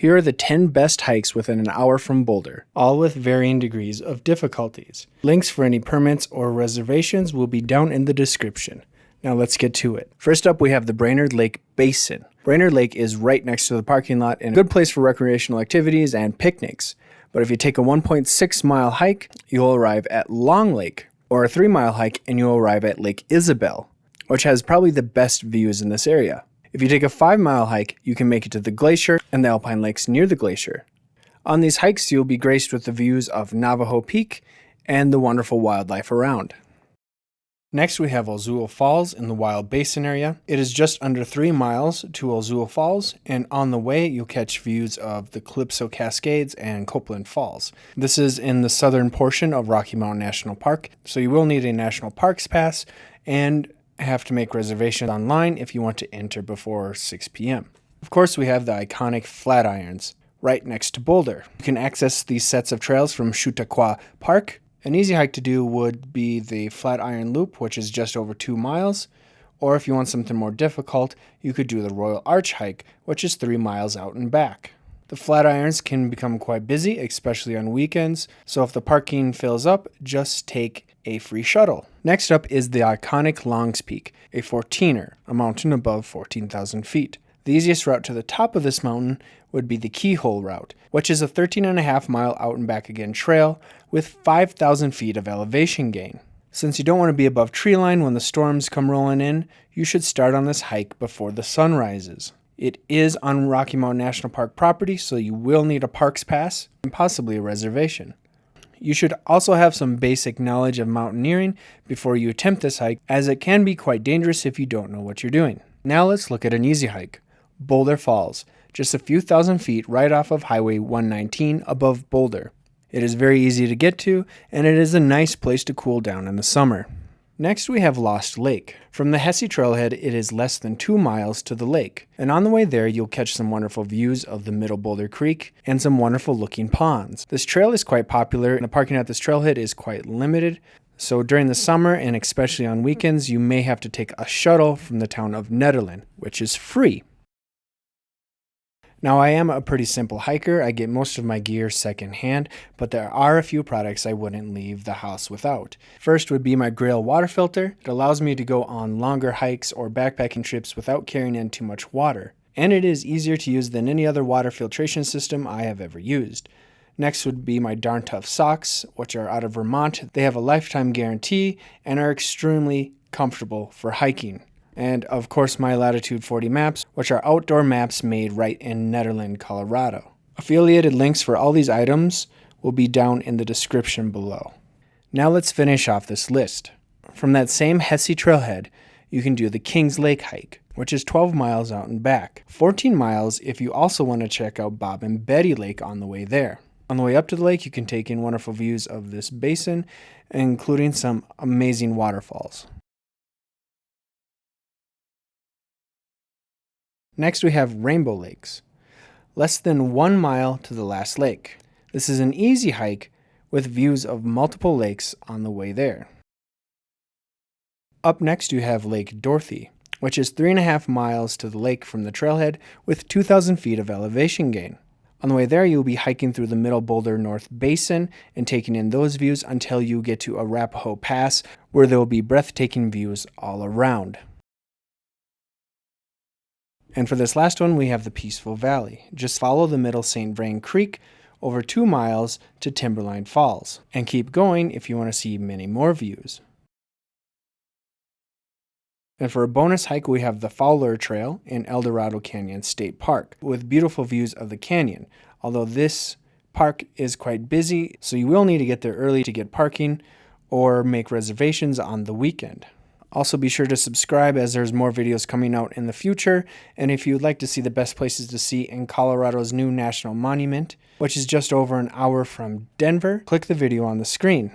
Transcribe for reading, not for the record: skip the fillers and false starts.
Here are the 10 best hikes within an hour from Boulder, all with varying degrees of difficulties. Links for any permits or reservations will be down in the description. Now let's get to it. First up, we have the Brainard Lake Basin. Brainard Lake is right next to the parking lot and a good place for recreational activities and picnics. But if you take a 1.6-mile hike, you'll arrive at Long Lake, or a 3-mile hike and you'll arrive at Lake Isabel, which has probably the best views in this area. If you take a 5-mile hike, you can make it to the glacier and the alpine lakes near the glacier. On these hikes, you'll be graced with the views of Navajo Peak and the wonderful wildlife around. Next, we have Ouzel Falls in the Wild Basin area. It is just under 3 miles to Ouzel Falls, and on the way, you'll catch views of the Calypso Cascades and Copeland Falls. This is in the southern portion of Rocky Mountain National Park, so you will need a National Parks Pass and have to make reservations online if you want to enter before 6 p.m. Of course, we have the iconic Flatirons right next to Boulder. You can access these sets of trails from Chautauqua Park. An easy hike to do would be the Flatiron Loop, which is just over 2 miles, or if you want something more difficult, you could do the Royal Arch hike, which is 3 miles out and back. The Flatirons can become quite busy, especially on weekends, so if the parking fills up, just take a free shuttle. Next up is the iconic Longs Peak, a 14er, a mountain above 14,000 feet. The easiest route to the top of this mountain would be the Keyhole route, which is a 13.5-mile out and back again trail with 5,000 feet of elevation gain. Since you don't want to be above tree line when the storms come rolling in, you should start on this hike before the sun rises. It is on Rocky Mountain National Park property, so you will need a parks pass and possibly a reservation. You should also have some basic knowledge of mountaineering before you attempt this hike, as it can be quite dangerous if you don't know what you're doing. Now let's look at an easy hike. Boulder Falls, just a few thousand feet right off of Highway 119 above Boulder. It is very easy to get to, and it is a nice place to cool down in the summer. Next, we have Lost Lake. From the Hesse Trailhead, it is less than 2 miles to the lake, and on the way there, you'll catch some wonderful views of the Middle Boulder Creek and some wonderful looking ponds. This trail is quite popular, and the parking at this trailhead is quite limited, so during the summer, and especially on weekends, you may have to take a shuttle from the town of Nederland, which is free. Now, I am a pretty simple hiker. I get most of my gear secondhand, but there are a few products I wouldn't leave the house without. First would be my Grail water filter. It allows me to go on longer hikes or backpacking trips without carrying in too much water. And it is easier to use than any other water filtration system I have ever used. Next would be my Darn Tough socks, which are out of Vermont. They have a lifetime guarantee and are extremely comfortable for hiking. And of course my Latitude 40 maps, which are outdoor maps made right in Nederland, Colorado. Affiliated links for all these items will be down in the description below. Now let's finish off this list. From that same Hesse Trailhead, you can do the Kings Lake hike, which is 12 miles out and back. 14 miles if you also want to check out Bob and Betty Lake on the way there. On the way up to the lake, you can take in wonderful views of this basin, including some amazing waterfalls. Next, we have Rainbow Lakes, less than 1 mile to the last lake. This is an easy hike with views of multiple lakes on the way there. Up next, you have Lake Dorthy, which is 3.5 miles to the lake from the trailhead with 2,000 feet of elevation gain. On the way there, you'll be hiking through the Middle Boulder North Basin and taking in those views until you get to Arapahoe Pass, where there will be breathtaking views all around. And for this last one, we have the Peaceful Valley. Just follow the Middle St. Vrain Creek over 2 miles to Timberline Falls, and keep going if you want to see many more views. And for a bonus hike, we have the Fowler Trail in El Dorado Canyon State Park, with beautiful views of the canyon, although this park is quite busy, so you will need to get there early to get parking or make reservations on the weekend. Also, be sure to subscribe as there's more videos coming out in the future. And if you'd like to see the best places to see in Colorado's new national monument, which is just over an hour from Denver, click the video on the screen.